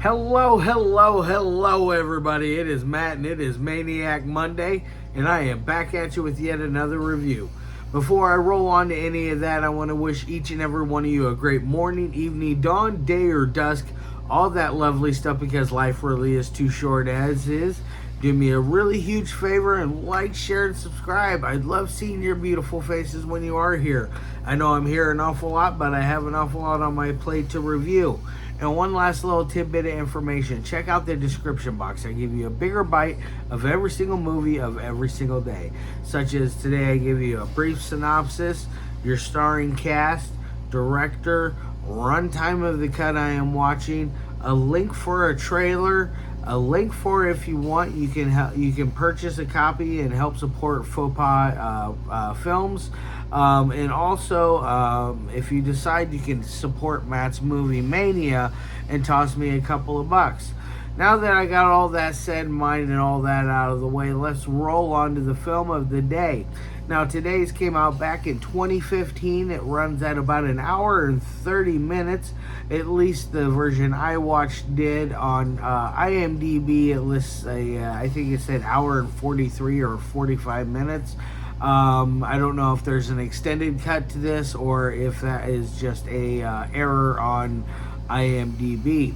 Hello, everybody. It is Matt, and it is Maniac Monday, and I am back at you with yet another review. Before I roll on to any of that, I want to wish each and every one of you a great morning, evening, dawn, day, or dusk, all that lovely stuff, because life really is too short as is. Do me a really huge favor and like, share, and subscribe. I'd love seeing your beautiful faces when you are here. I know I'm here an awful lot, but I have an awful lot on my plate to review. And one last little tidbit of information. Check out the description box. I give you a bigger bite of every single movie of every single day. Such as today I give you a brief synopsis, your starring cast, director, runtime of the cut I am watching, a link for a trailer, a link for, if you want, you can purchase a copy and help support Faux Pas Films. And also, if you decide, you can support Matt's Movie Mania and toss me a couple of bucks. Now that I got all that said in mind and all that out of the way, let's roll on to the film of the day. Now, today's came out back in 2015. It runs at about an hour and 30 minutes. At least the version I watched did. On IMDb, it lists I think it said hour and 43 or 45 minutes. I don't know if there's an extended cut to this or if that is just a error on IMDb.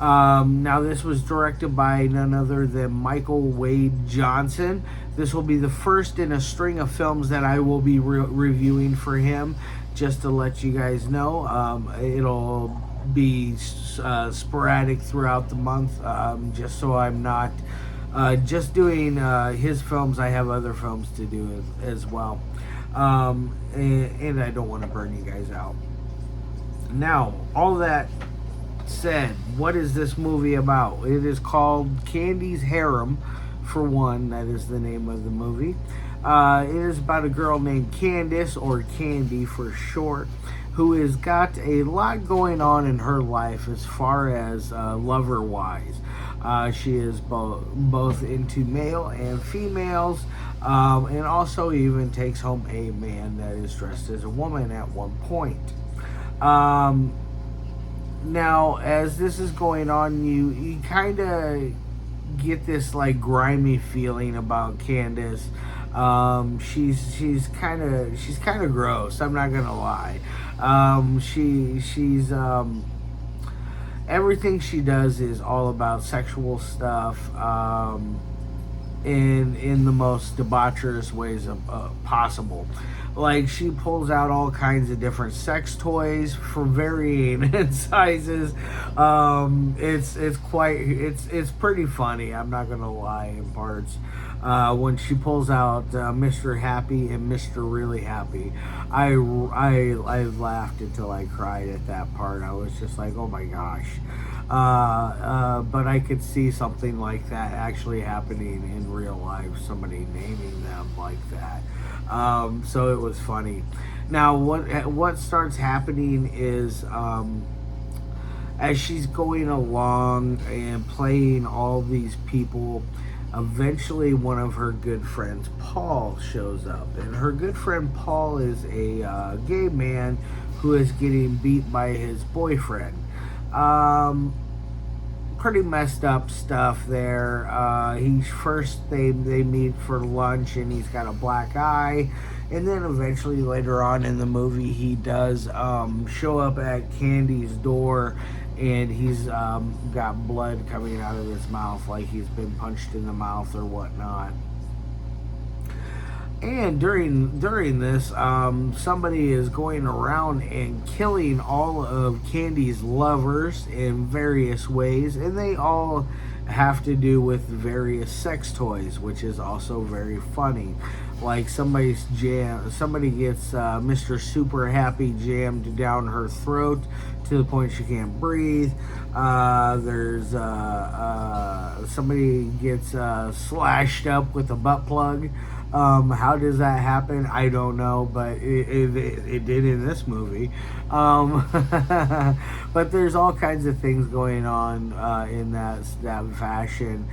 Now, this was directed by none other than Michael Wade Johnson. This will be the first in a string of films that I will be reviewing for him, just to let you guys know. It'll be sporadic throughout the month, just so I'm not just doing his films. I have other films to do as well, and I don't want to burn you guys out. Now, all that said, what is this movie about? It is called Candie's Harem, for one. That is the name of the movie. It is about a girl named Candice, or Candie for short, who has got a lot going on in her life as far as lover-wise. She is both into male and females, and also even takes home a man that is dressed as a woman at one point. Now, as this is going on, you kind of get this like grimy feeling about Candice. She's kind of gross. I'm not gonna lie. She's everything she does is all about sexual stuff, in the most debaucherous ways possible. Like, she pulls out all kinds of different sex toys for varying sizes. It's pretty funny. I'm not gonna lie, in parts. When she pulls out Mr. Happy and Mr. Really Happy, I laughed until I cried at that part. I was just like, oh my gosh. But I could see something like that actually happening in real life, somebody naming them like that. So it was funny. Now, what starts happening is, as she's going along and playing all these people, eventually one of her good friends, Paul, shows up. And her good friend Paul is a gay man who is getting beat by his boyfriend. Pretty messed up stuff there. They meet for lunch, and he's got a black eye, and then eventually later on in the movie he does show up at Candie's door, and he's got blood coming out of his mouth, like he's been punched in the mouth or whatnot. And during this, somebody is going around and killing all of Candie's lovers in various ways, and they all have to do with various sex toys, which is also very funny. Like, somebody gets Mr. Super Happy jammed down her throat to the point she can't breathe. There's somebody gets slashed up with a butt plug. How does that happen? I don't know, but it did in this movie. But there's all kinds of things going on in that fashion.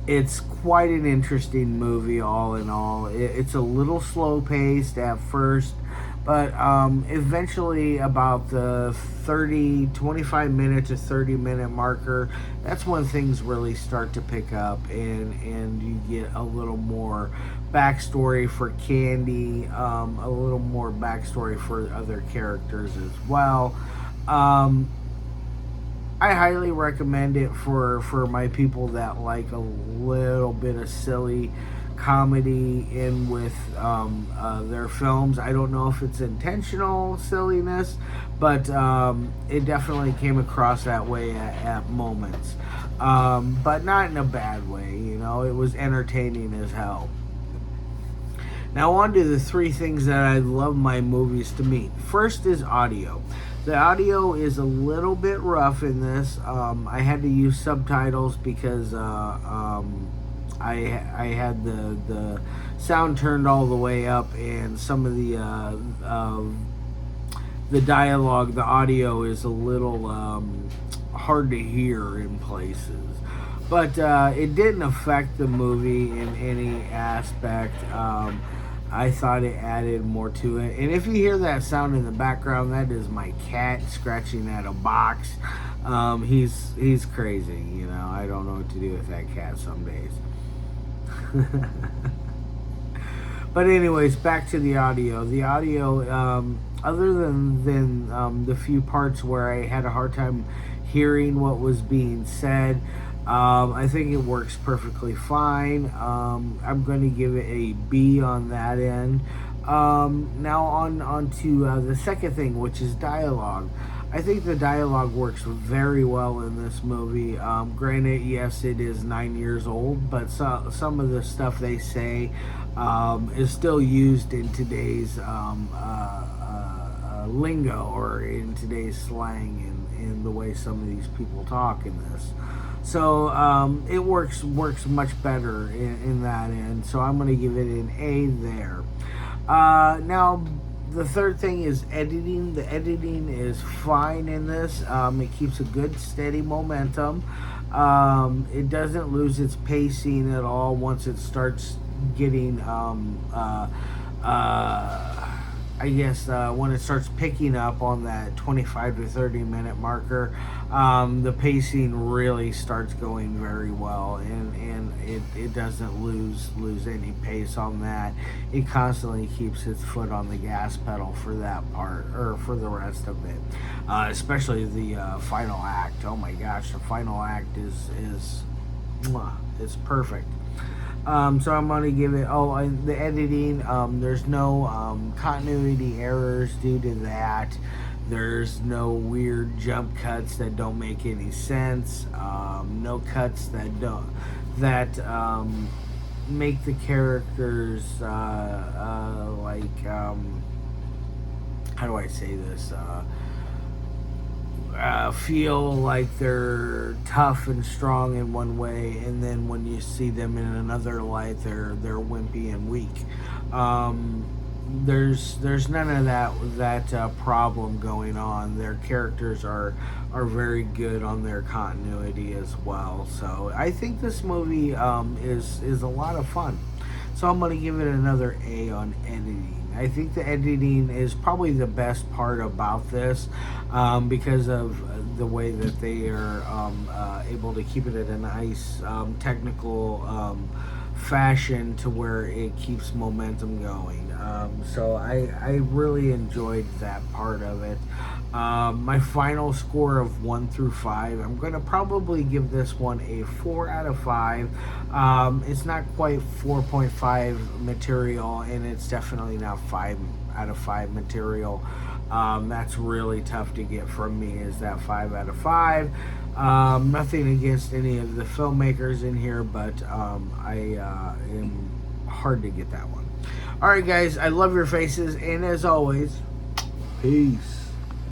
It's quite an interesting movie, all in all. It's a little slow paced at first, But eventually, about the 25 minute to 30-minute marker, that's when things really start to pick up, and you get a little more backstory for Candie, a little more backstory for other characters as well. Um, I highly recommend it for my people that like a little bit of silly comedy in with their films. I don't know if it's intentional silliness, but it definitely came across that way at moments. But not in a bad way, you know. It was entertaining as hell. Now, on to the three things that I love my movies to meet. First is audio. The audio is a little bit rough in this. I had to use subtitles because I had the sound turned all the way up, and some of the dialogue, the audio is a little hard to hear in places. But it didn't affect the movie in any aspect. I thought it added more to it. And if you hear that sound in the background, that is my cat scratching at a box. He's crazy, you know. I don't know what to do with that cat some days. But anyways, back to the audio. The audio, other than the few parts where I had a hard time hearing what was being said, I think it works perfectly fine. I'm going to give it a B on that end. Now on to the second thing, which is dialogue. I think the dialogue works very well in this movie. Granted, yes, it is 9 years old, but some of the stuff they say is still used in today's lingo, or in today's slang, in the way some of these people talk in this. So it works much better in that end. So I'm going to give it an A there. Now, the third thing is editing. The editing is fine in this. It keeps a good, steady momentum. It doesn't lose its pacing at all once it starts getting, I guess, when it starts picking up on that 25 to 30 minute marker, the pacing really starts going very well, and it doesn't lose any pace on that. It constantly keeps its foot on the gas pedal for that part, or for the rest of it, especially the final act. Oh my gosh, the final act is it's perfect. So I'm going to give it, the editing, there's no continuity errors due to that. There's no weird jump cuts that don't make any sense. No cuts that make the characters, how do I say this? Feel like they're tough and strong in one way, and then when you see them in another light, they're wimpy and weak. There's none of that problem going on. Their characters are very good on their continuity as well. So I think this movie is a lot of fun. So I'm going to give it another A on editing. I think the editing is probably the best part about this, because of the way that they are able to keep it at a nice technical fashion to where it keeps momentum going. So I really enjoyed that part of it. My final score of 1 through 5, I'm going to probably give this one a 4 out of 5. It's not quite 4.5 material, and it's definitely not 5 out of 5 material. That's really tough to get from me, is that 5 out of 5. Nothing against any of the filmmakers in here, but I am hard to get that one. Alright guys, I love your faces, and as always, peace.